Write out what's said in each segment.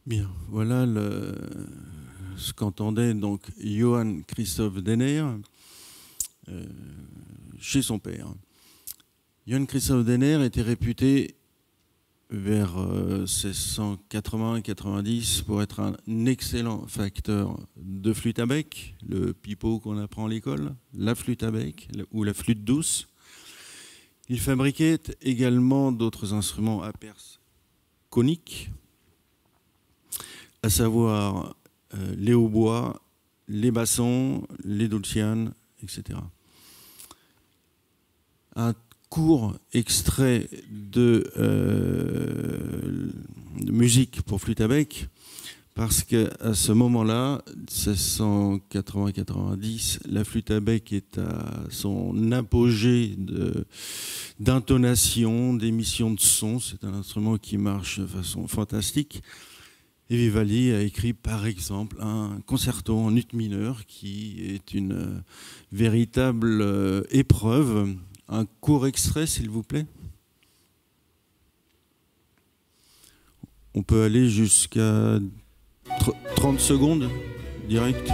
Bien, voilà ce qu'entendait donc Johann Christoph Denner chez son père. Johann Christoph Denner était réputé vers 1680-90 pour être un excellent facteur de flûte à bec, le pipeau qu'on apprend à l'école, la flûte à bec ou la flûte douce. Il fabriquait également d'autres instruments à perce conique, à savoir les hautbois, les bassons, les dulcianes, etc. Un court extrait de musique pour flûte à bec, parce qu'à ce moment-là, 1680-90, la flûte à bec est à son apogée d'intonation, d'émission de son. C'est un instrument qui marche de façon fantastique. Et Vivaldi a écrit par exemple un concerto en ut mineur qui est une véritable épreuve. Un court extrait, s'il vous plaît. On peut aller jusqu'à 30 secondes, direct.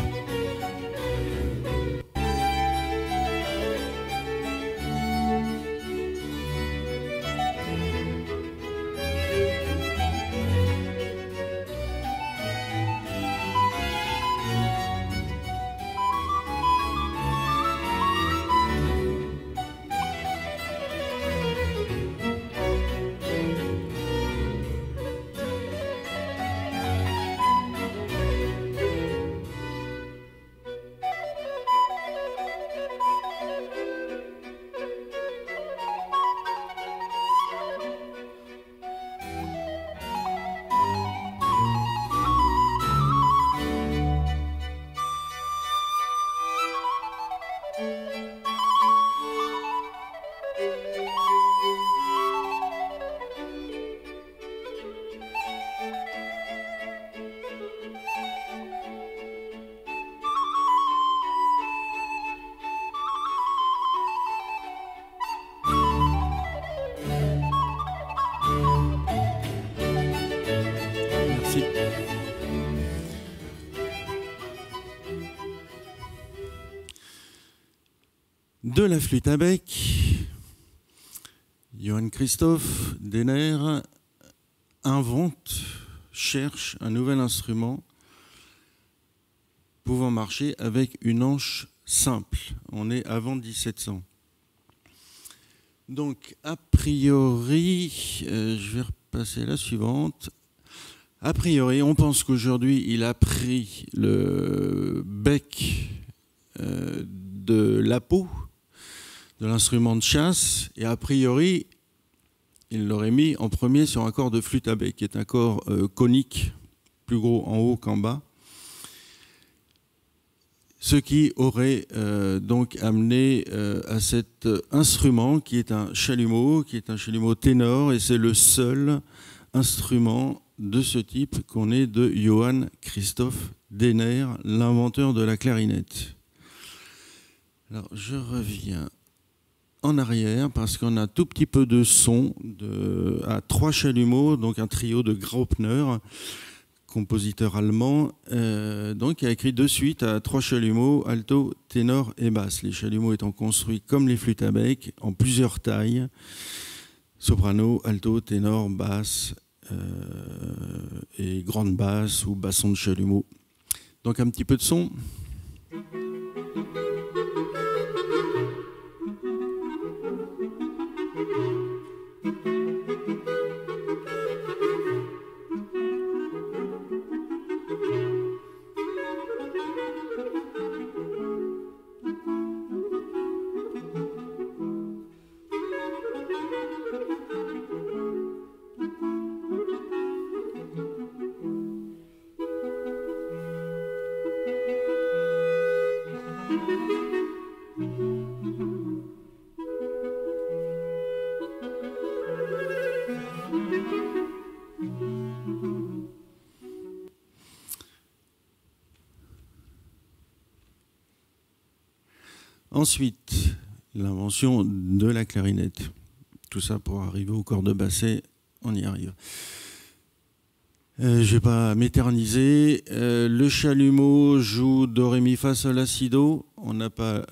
De la flûte à bec, Johann Christoph Denner cherche un nouvel instrument pouvant marcher avec une hanche simple. On est avant 1700. Donc, a priori, je vais repasser la suivante. A priori, on pense qu'aujourd'hui, il a pris le bec de la peau de l'instrument de chasse, et a priori, il l'aurait mis en premier sur un corps de flûte à bec, qui est un corps conique, plus gros en haut qu'en bas, ce qui aurait donc amené à cet instrument qui est un chalumeau ténor, et c'est le seul instrument de ce type qu'on ait de Johann Christoph Denner, l'inventeur de la clarinette. Alors, je reviens en arrière parce qu'on a un tout petit peu de son à 3 chalumeaux, donc un trio de Graupner, compositeur allemand, donc qui a écrit de suite à 3 chalumeaux, alto, ténor et basse. Les chalumeaux étant construits comme les flûtes à bec, en plusieurs tailles, soprano, alto, ténor, basse et grande basse ou basson de chalumeau. Donc un petit peu de son. Ensuite, l'invention de la clarinette. Tout ça pour arriver au corps de basset, on y arrive. Je ne vais pas m'éterniser. Le chalumeau joue do, ré, mi, fa, sol, la, si, do. On n'a pas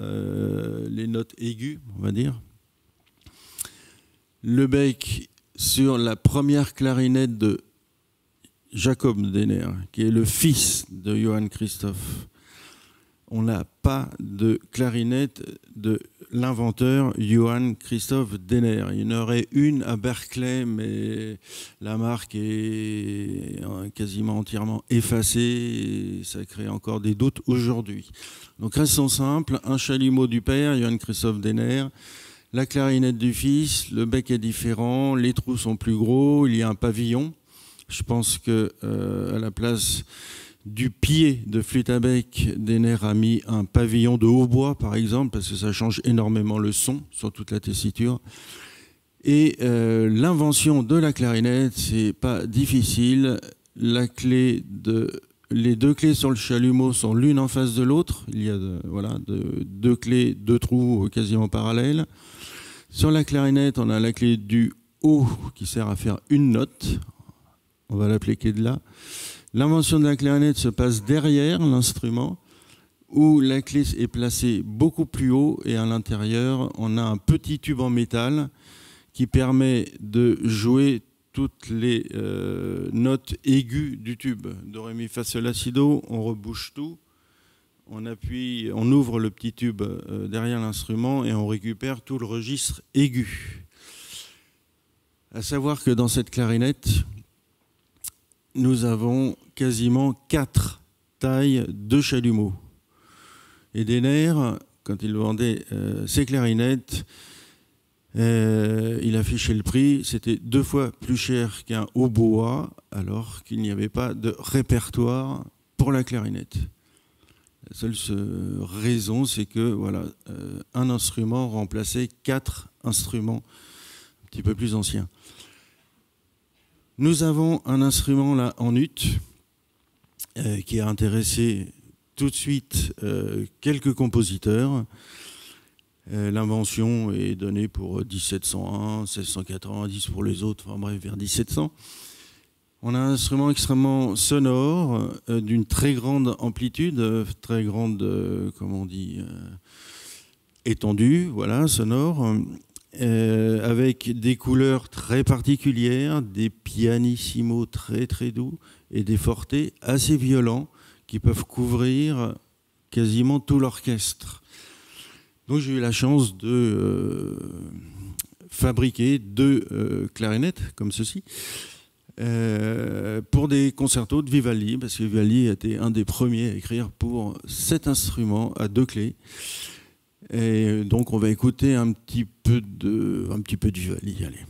les notes aiguës, on va dire. Le bec sur la première clarinette de Jacob Denner, qui est le fils de Johann Christoph. On n'a pas de clarinette de l'inventeur Johann Christoph Denner. Il y en aurait une à Berkeley, mais la marque est quasiment entièrement effacée et ça crée encore des doutes aujourd'hui. Donc restons simples, un chalumeau du père, Johann Christoph Denner, la clarinette du fils, le bec est différent, les trous sont plus gros, il y a un pavillon. Je pense qu'à la place du pied de flûte à bec, Denner a mis un pavillon de hautbois, par exemple, parce que ça change énormément le son sur toute la tessiture. Et l'invention de la clarinette, c'est pas difficile. Les deux clés sur le chalumeau sont l'une en face de l'autre. Il y a deux clés, deux trous quasiment parallèles. Sur la clarinette, on a la clé du haut qui sert à faire une note. On va l'appeler clé de la. L'invention de la clarinette se passe derrière l'instrument, où la clé est placée beaucoup plus haut et à l'intérieur, on a un petit tube en métal qui permet de jouer toutes les notes aiguës du tube. Do, ré, mi, fa, sol, la, si, do, on rebouche tout, on appuie, on ouvre le petit tube derrière l'instrument et on récupère tout le registre aigu. À savoir que dans cette clarinette, nous avons quasiment 4 tailles de chalumeau. Et Denner, quand il vendait ses clarinettes, il affichait le prix, c'était 2 fois plus cher qu'un hautbois, alors qu'il n'y avait pas de répertoire pour la clarinette. La seule raison, c'est que voilà, un instrument remplaçait 4 instruments un petit peu plus anciens. Nous avons un instrument là en ut qui a intéressé tout de suite quelques compositeurs. L'invention est donnée pour 1701, 1690 pour les autres, enfin bref, vers 1700. On a un instrument extrêmement sonore, d'une très grande amplitude, très grande, comment on dit, étendue, voilà, sonore. Avec des couleurs très particulières, des pianissimos très très doux et des fortés assez violents qui peuvent couvrir quasiment tout l'orchestre. Donc j'ai eu la chance de fabriquer 2 clarinettes comme ceci pour des concertos de Vivaldi, parce que Vivaldi était un des premiers à écrire pour cet instrument à 2 clés. Et donc on va écouter un petit peu de Vivaldi, allez.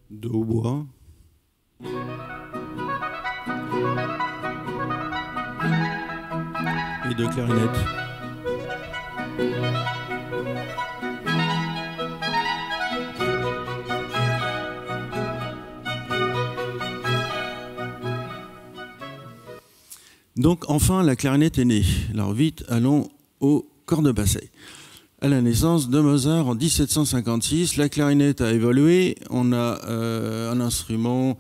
De hautbois. Et de clarinette. Donc enfin la clarinette est née. Alors vite, allons au cornebasset. À la naissance de Mozart en 1756, la clarinette a évolué. On a un instrument,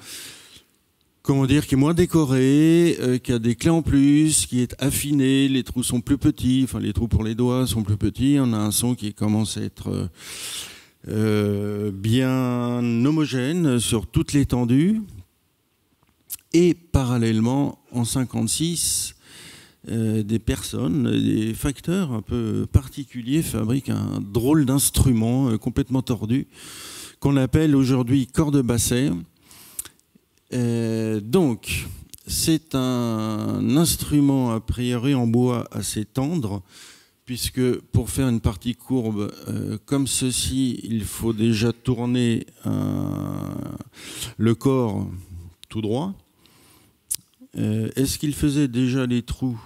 comment dire, qui est moins décoré, qui a des clés en plus, qui est affiné. Les trous sont plus petits, enfin les trous pour les doigts sont plus petits. On a un son qui commence à être bien homogène sur toute l'étendue. Et parallèlement, en 1956, des personnes, des facteurs un peu particuliers fabriquent un drôle d'instrument complètement tordu qu'on appelle aujourd'hui corde-basset. Donc, c'est un instrument a priori en bois assez tendre, puisque pour faire une partie courbe comme ceci, il faut déjà tourner le corps tout droit. Est-ce qu'il faisait déjà les trous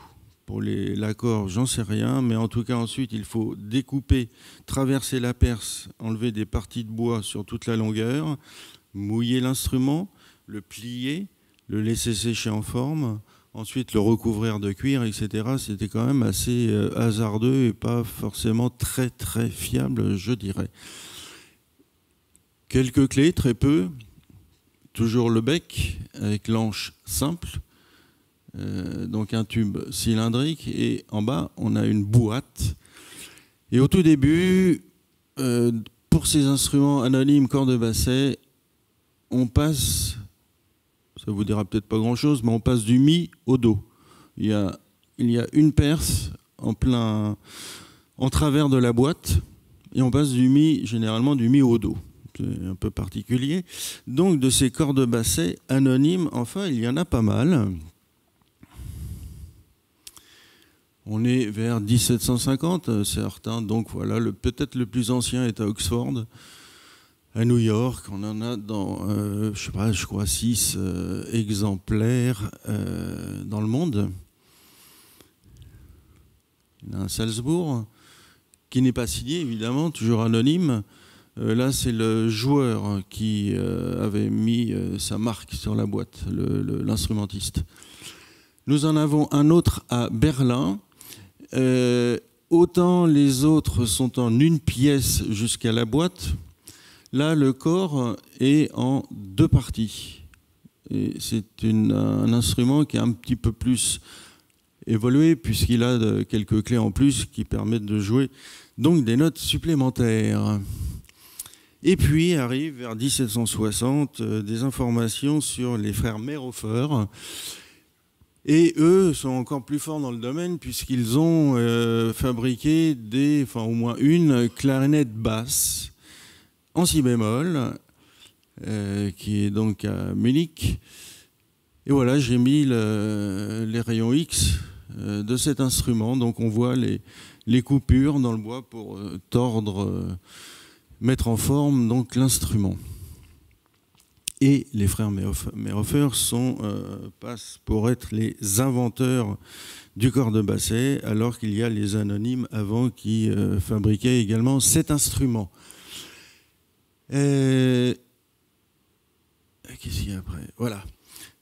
pour l'accord? J'en sais rien, mais en tout cas ensuite il faut découper, traverser la perce, enlever des parties de bois sur toute la longueur, mouiller l'instrument, le plier, le laisser sécher en forme, ensuite le recouvrir de cuir, etc. C'était quand même assez hasardeux et pas forcément très très fiable, je dirais. Quelques clés, très peu. Toujours le bec avec l'anche simple. Donc un tube cylindrique, et en bas on a une boîte. Et au tout début, pour ces instruments anonymes corde-basset, on passe, ça vous dira peut-être pas grand chose, mais on passe du mi au do. Il y a une perce en travers de la boîte, et on passe généralement du mi au do. C'est un peu particulier. Donc de ces corde-basset anonymes, enfin il y en a pas mal. On est vers 1750, certains. Donc voilà, peut-être le plus ancien est à Oxford, à New York. On en a dans, je crois 6 exemplaires dans le monde. Il y en a un à Salzbourg, qui n'est pas signé, évidemment, toujours anonyme. Là, c'est le joueur qui avait mis sa marque sur la boîte, l'instrumentiste. Nous en avons un autre à Berlin. Autant les autres sont en une pièce jusqu'à la boîte, là le corps est en 2 parties. Et c'est un instrument qui est un petit peu plus évolué, puisqu'il a quelques clés en plus qui permettent de jouer donc des notes supplémentaires. Et puis arrive vers 1760 des informations sur les frères Mayrhofer. Et eux sont encore plus forts dans le domaine, puisqu'ils ont fabriqué au moins une clarinette basse en si bémol, qui est donc à Munich. Et voilà, j'ai mis les rayons X de cet instrument. Donc on voit les coupures dans le bois pour tordre, mettre en forme donc l'instrument. Et les frères Mayrhofer passent pour être les inventeurs du corde-basset, alors qu'il y a les anonymes avant qui fabriquaient également cet instrument. Qu'est-ce qu'il y a après? Voilà.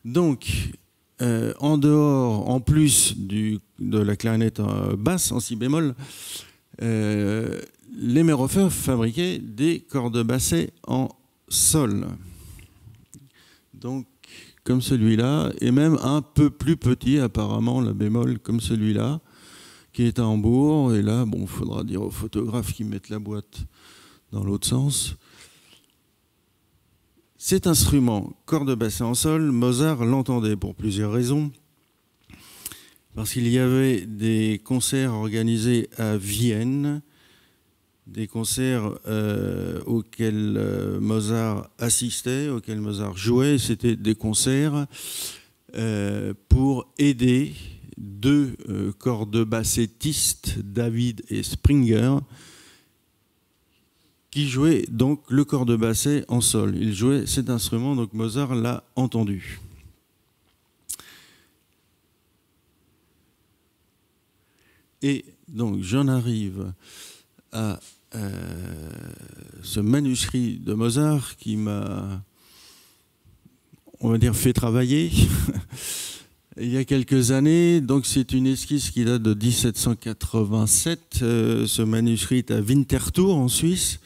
Donc, en plus de la clarinette basse en si bémol, les Mayrhofer fabriquaient des cordes-basset en sol. Donc, comme celui-là, et même un peu plus petit, apparemment, la bémol, comme celui-là, qui est à Hambourg. Et là, bon, il faudra dire aux photographes qui mettent la boîte dans l'autre sens. Cet instrument, corde-basset en sol, Mozart l'entendait pour plusieurs raisons. Parce qu'il y avait des concerts organisés à Vienne, des concerts auxquels Mozart assistait, auxquels Mozart jouait. C'était des concerts pour aider 2 corde-bassettistes, David et Springer, qui jouaient donc le corde-basset en sol. Ils jouaient cet instrument, donc Mozart l'a entendu. Et donc j'en arrive à ce manuscrit de Mozart qui m'a, on va dire, fait travailler il y a quelques années. Donc c'est une esquisse qui date de 1787. Ce manuscrit est à Winterthur en Suisse.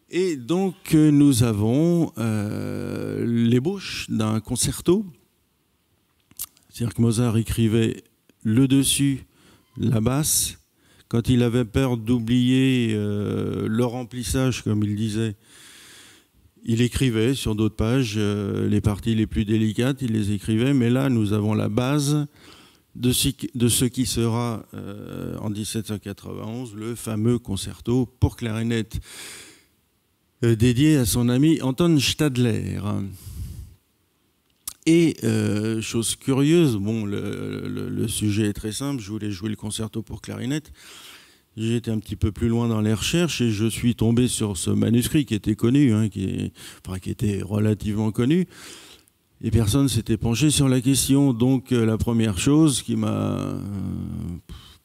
Et donc nous avons l'ébauche d'un concerto. C'est-à-dire que Mozart écrivait le dessus, la basse. Quand il avait peur d'oublier le remplissage, comme il disait, il écrivait sur d'autres pages les parties les plus délicates, il les écrivait. Mais là, nous avons la base de ce qui sera, en 1791, le fameux concerto pour clarinette dédié à son ami Anton Stadler. Et chose curieuse, bon, le sujet est très simple, je voulais jouer le concerto pour clarinette. J'ai été un petit peu plus loin dans les recherches et je suis tombé sur ce manuscrit qui était connu, hein, qui était relativement connu. Et personne ne s'était penché sur la question. Donc la première chose qui m'a,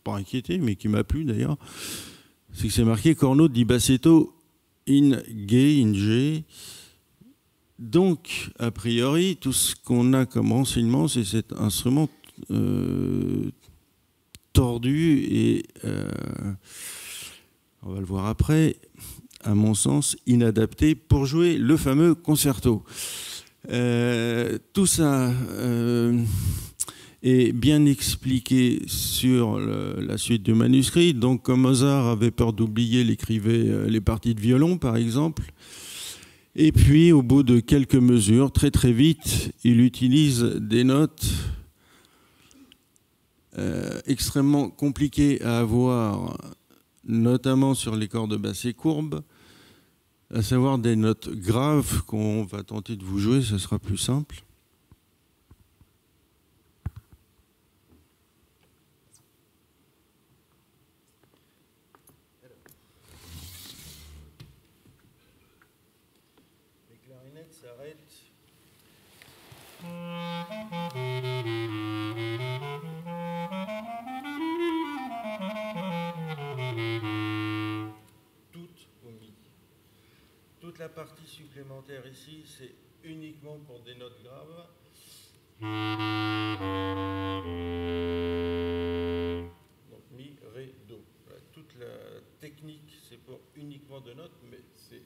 pas inquiété, mais qui m'a plu d'ailleurs, c'est que c'est marqué Corno di Bassetto in G. Donc, a priori, tout ce qu'on a comme renseignement, c'est cet instrument tordu et, on va le voir après, à mon sens, inadapté pour jouer le fameux concerto. Tout ça est bien expliqué sur la suite du manuscrit. Donc, comme Mozart avait peur d'oublier, il écrivait les parties de violon, par exemple. Et puis, au bout de quelques mesures, très très vite, il utilise des notes extrêmement compliquées à avoir, notamment sur les cordes basses et courbes, à savoir des notes graves qu'on va tenter de vous jouer, ce sera plus simple. Les clarinettes s'arrêtent. Toute la partie supplémentaire ici, c'est uniquement pour des notes graves. Donc mi, ré, do. Voilà, toute la technique, c'est pour uniquement de notes, mais c'est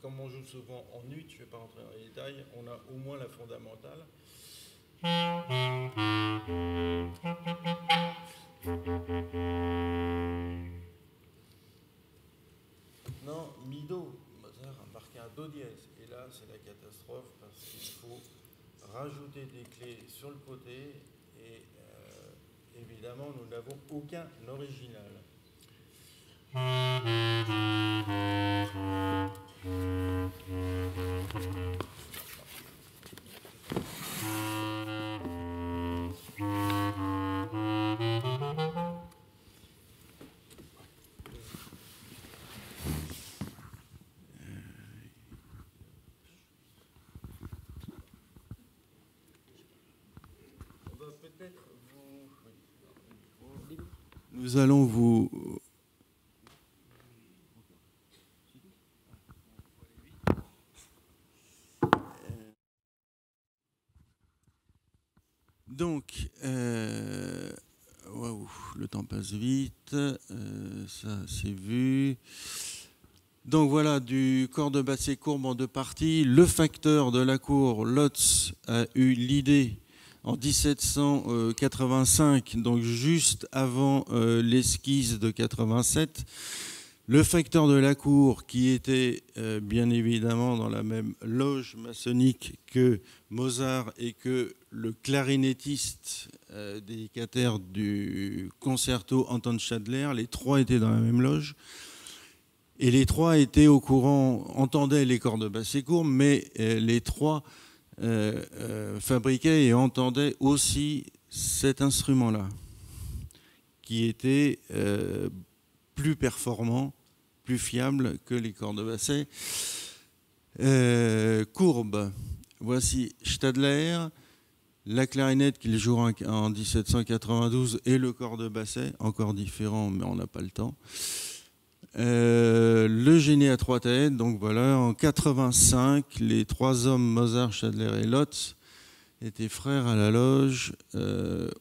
comme on joue souvent en ut, je ne vais pas rentrer dans les détails, on a au moins la fondamentale. Non, mi, do. Mozart a marqué un do dièse. Et là, c'est la catastrophe parce qu'il faut rajouter des clés sur le côté. Et évidemment, nous n'avons aucun original. Nous allons vous... Donc, waouh, le temps passe vite, ça c'est vu. Donc voilà, du corps de basse et courbe en deux parties. Le facteur de la cour, Lotz, a eu l'idée en 1785, donc juste avant l'esquisse de 87. Le facteur de la cour, qui était bien évidemment dans la même loge maçonnique que Mozart et que le clarinettiste dédicataire du concerto Anton Stadler, les trois étaient dans la même loge. Et les trois étaient au courant, entendaient les cordes basses et courbes, mais les trois fabriquaient et entendaient aussi cet instrument-là, qui était plus performant, plus fiable que les cordes basses. Courbe, voici Stadler, la clarinette qu'il jouera en 1792 et le corps de basset, encore différent, mais on n'a pas le temps. Le génie à trois têtes, donc voilà, en 85, les trois hommes, Mozart, Stadler et Lotz, étaient frères à la loge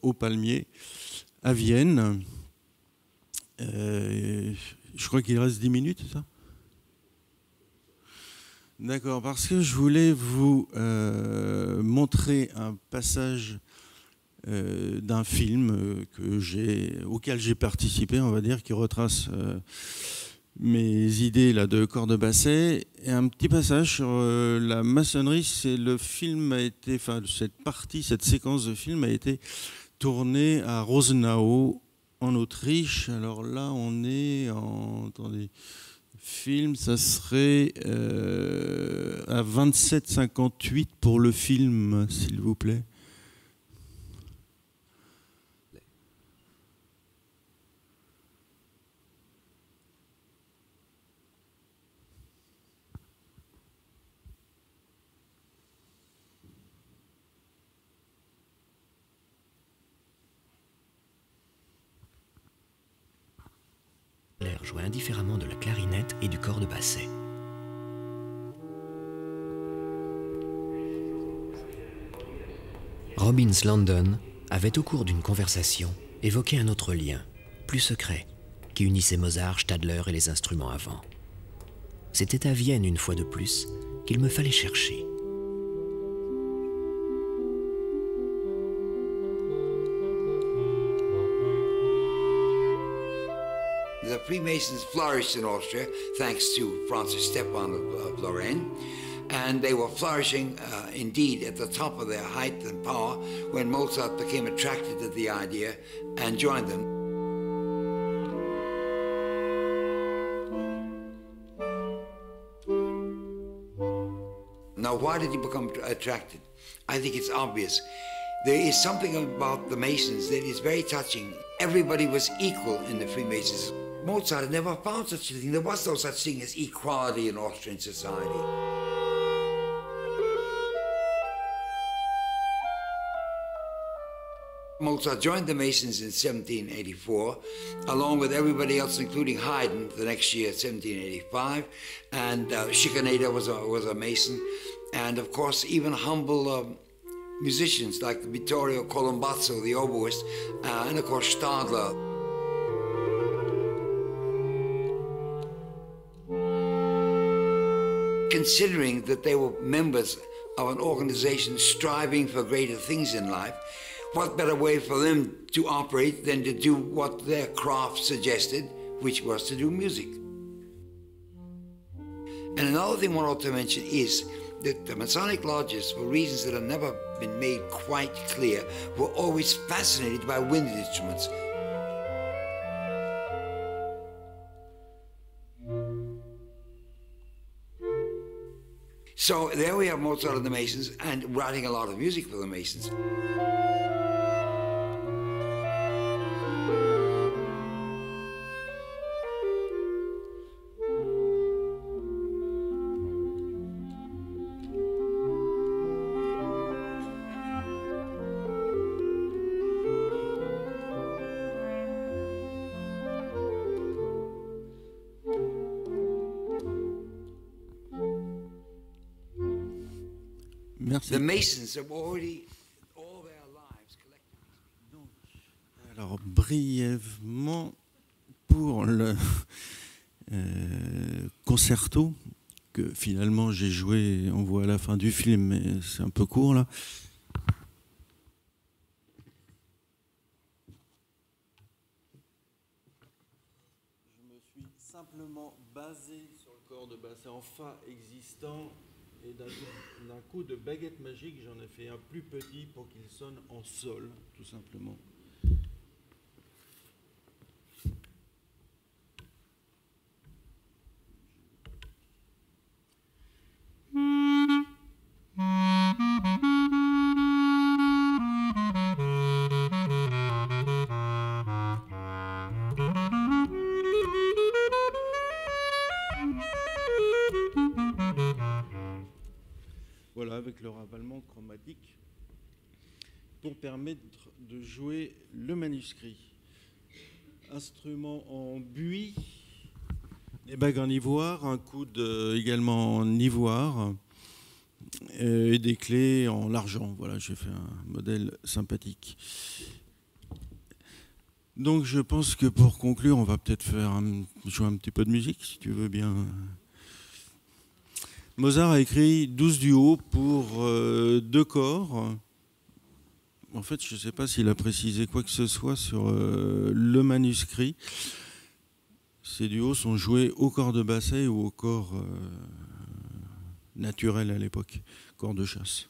au Palmier, à Vienne. Je crois qu'il reste 10 minutes, c'est ça ? D'accord, parce que je voulais vous montrer un passage d'un film auquel j'ai participé, on va dire, qui retrace mes idées là, de corps de basset. Et un petit passage sur la maçonnerie, c'est le film a été, enfin cette séquence de film a été tournée à Rosenau, en Autriche. Alors là, on est en... Attendez, il Film, ça serait à 27,58 pour le film, s'il vous plaît. L'air jouait indifféremment de la clarinette et du corps de basset. Robbins Landon avait au cours d'une conversation évoqué un autre lien, plus secret, qui unissait Mozart, Stadler et les instruments à vent. C'était à Vienne une fois de plus qu'il me fallait chercher. The Freemasons flourished in Austria thanks to Francis Stephan of Lorraine, and they were flourishing indeed at the top of their height and power when Mozart became attracted to the idea and joined them. Now, why did he become attracted? I think it's obvious. There is something about the Masons that is very touching. Everybody was equal in the Freemasons. Mozart had never found such a thing. There was no such thing as equality in Austrian society. Mozart joined the Masons in 1784, along with everybody else, including Haydn, the next year, 1785, and Schikaneder was a Mason, and of course even humble musicians like Vittorio Colombazzo, the oboist, and of course Stadler. Considering that they were members of an organization striving for greater things in life, what better way for them to operate than to do what their craft suggested, which was to do music. And another thing one ought to mention is that the Masonic lodges, for reasons that have never been made quite clear, were always fascinated by wind instruments. So there we have Mozart and the Masons, and writing a lot of music for the Masons. Merci. The Masons have already, all their lives collectively. Alors, brièvement, pour le concerto, que finalement j'ai joué, on voit à la fin du film, mais c'est un peu court là. Je me suis simplement basé sur le corps de basset en fa existant. Et d'un coup de baguette magique, j'en ai fait un plus petit pour qu'il sonne en sol, tout simplement. Voilà, avec le ravalement chromatique pour permettre de jouer le manuscrit. Instrument en buis, des bagues en ivoire, un coude également en ivoire et des clés en argent. Voilà, j'ai fait un modèle sympathique. Donc je pense que pour conclure, on va peut-être jouer un petit peu de musique, si tu veux bien. Mozart a écrit 12 duos pour 2 corps. En fait, je ne sais pas s'il a précisé quoi que ce soit sur le manuscrit. Ces duos sont joués au corps de basset ou au corps naturel à l'époque, corps de chasse.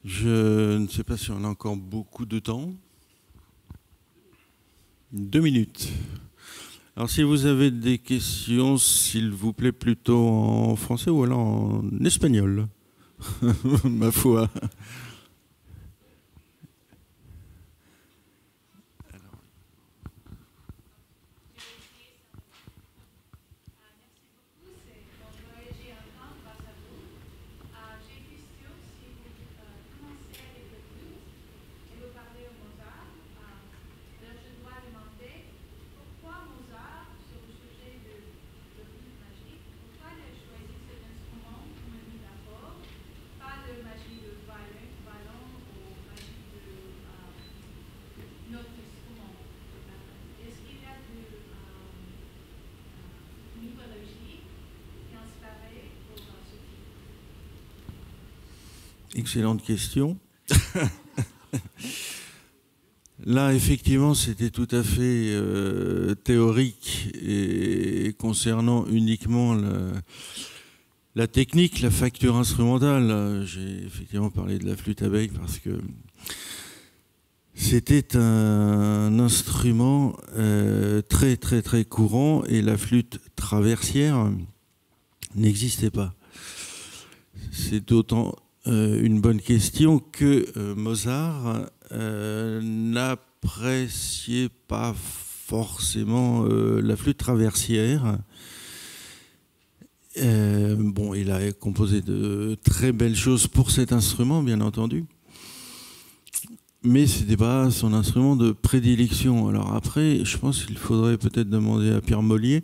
Je ne sais pas si on a encore beaucoup de temps. 2 minutes. Alors si vous avez des questions, s'il vous plaît, plutôt en français ou alors en espagnol, ma foi. Excellente question. Là, effectivement, c'était tout à fait théorique et concernant uniquement la technique, la facture instrumentale. J'ai effectivement parlé de la flûte à bec parce que c'était un instrument très, très, très courant et la flûte traversière n'existait pas. C'est d'autant une bonne question que Mozart n'appréciait pas forcément la flûte traversière. Bon, il a composé de très belles choses pour cet instrument, bien entendu, mais ce n'était pas son instrument de prédilection. Alors après, je pense qu'il faudrait peut-être demander à Pierre Mollier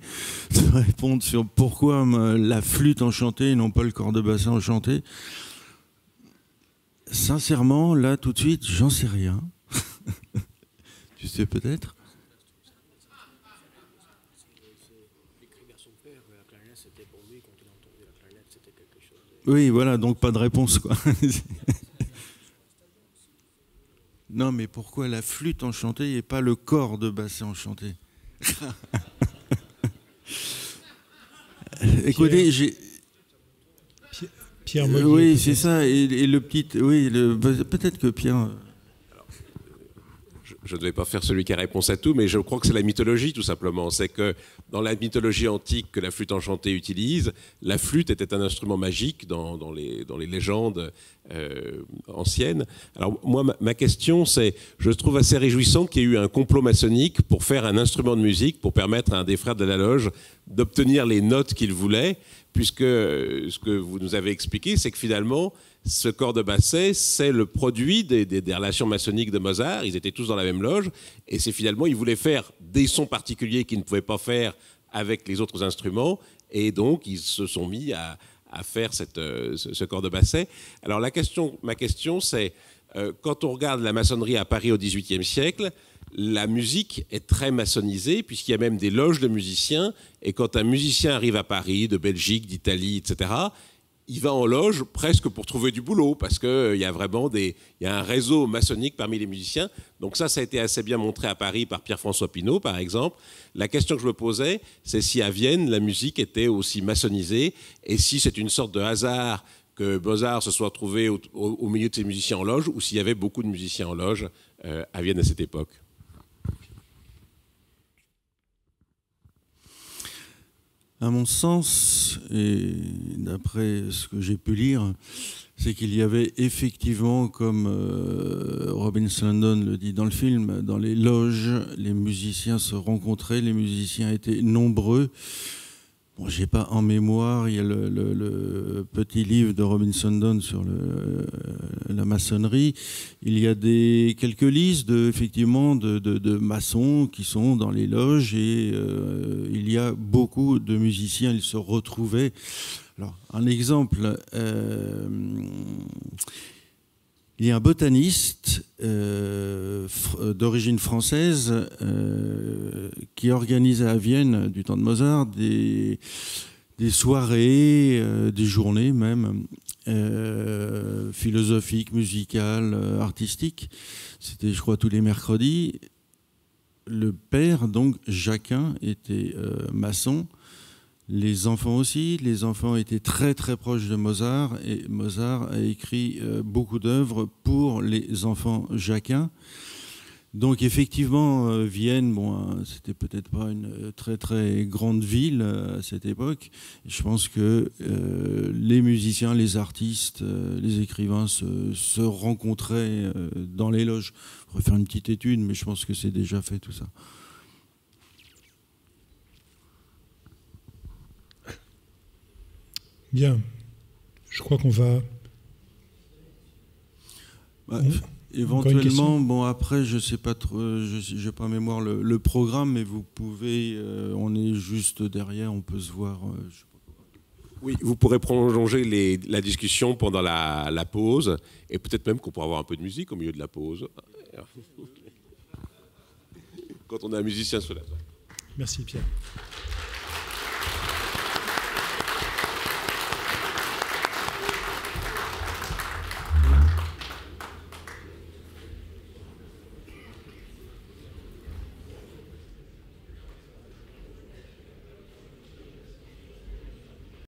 de répondre sur pourquoi la flûte enchantée et non pas le corps de bassin enchanté. Sincèrement, là, tout de suite, j'en sais rien. Tu sais peut-être? Oui, voilà, donc pas de réponse, quoi. Non, mais pourquoi la flûte enchantée et pas le corps de bassin enchanté? Écoutez, j'ai... Pierre Mollier. Oui, c'est ça. Et le petit... Oui, peut-être que Pierre... Je ne vais pas faire celui qui a réponse à tout, mais je crois que c'est la mythologie, tout simplement. C'est que dans la mythologie antique que la flûte enchantée utilise, la flûte était un instrument magique dans les légendes anciennes. Alors moi, ma question, c'est, je trouve assez réjouissant qu'il y ait eu un complot maçonnique pour faire un instrument de musique, pour permettre à un des frères de la loge d'obtenir les notes qu'il voulait, puisque ce que vous nous avez expliqué, c'est que finalement, ce corps de basset, c'est le produit des relations maçonniques de Mozart. Ils étaient tous dans la même loge. Et c'est finalement, ils voulaient faire des sons particuliers qu'ils ne pouvaient pas faire avec les autres instruments. Et donc, ils se sont mis à faire ce corps de basset. Alors, ma question, c'est, quand on regarde la maçonnerie à Paris au XVIIIe siècle, la musique est très maçonnisée, puisqu'il y a même des loges de musiciens. Et quand un musicien arrive à Paris, de Belgique, d'Italie, etc., il va en loge presque pour trouver du boulot, parce qu'il y a vraiment un réseau maçonnique parmi les musiciens. Donc ça a été assez bien montré à Paris par Pierre-François Pinault, par exemple. La question que je me posais, c'est si à Vienne, la musique était aussi maçonnisée, et si c'est une sorte de hasard que Mozart se soit trouvé au milieu de ses musiciens en loge, ou s'il y avait beaucoup de musiciens en loge à Vienne à cette époque. À mon sens, et d'après ce que j'ai pu lire, c'est qu'il y avait effectivement, comme Robin Slundon le dit dans le film, dans les loges, les musiciens se rencontraient, les musiciens étaient nombreux. Bon, j'ai pas en mémoire, il y a le petit livre de Robin Slundon sur la maçonnerie. Il y a quelques listes effectivement de maçons qui sont dans les loges et il y a beaucoup de musiciens, ils se retrouvaient. Alors, un exemple, il y a un botaniste d'origine française qui organisait à Vienne, du temps de Mozart, des soirées, des journées même, philosophiques, musicales, artistiques. C'était, je crois, tous les mercredis. Le père, donc Jacquin, était maçon. Les enfants aussi. Les enfants étaient très très proches de Mozart, et Mozart a écrit beaucoup d'œuvres pour les enfants jacquins. Donc effectivement, Vienne, bon, c'était peut-être pas une très très grande ville à cette époque. Je pense que les musiciens, les artistes, les écrivains se rencontraient dans les loges. On pourrait faire une petite étude, mais je pense que c'est déjà fait tout ça. Bien. Je crois qu'on va... Éventuellement, bon après, je sais pas trop, j'ai pas en mémoire le programme, mais vous pouvez, on est juste derrière, on peut se voir. Oui, vous pourrez prolonger la discussion pendant la pause, et peut-être même qu'on pourra avoir un peu de musique au milieu de la pause. Quand on a un musicien sur la table. Merci Pierre.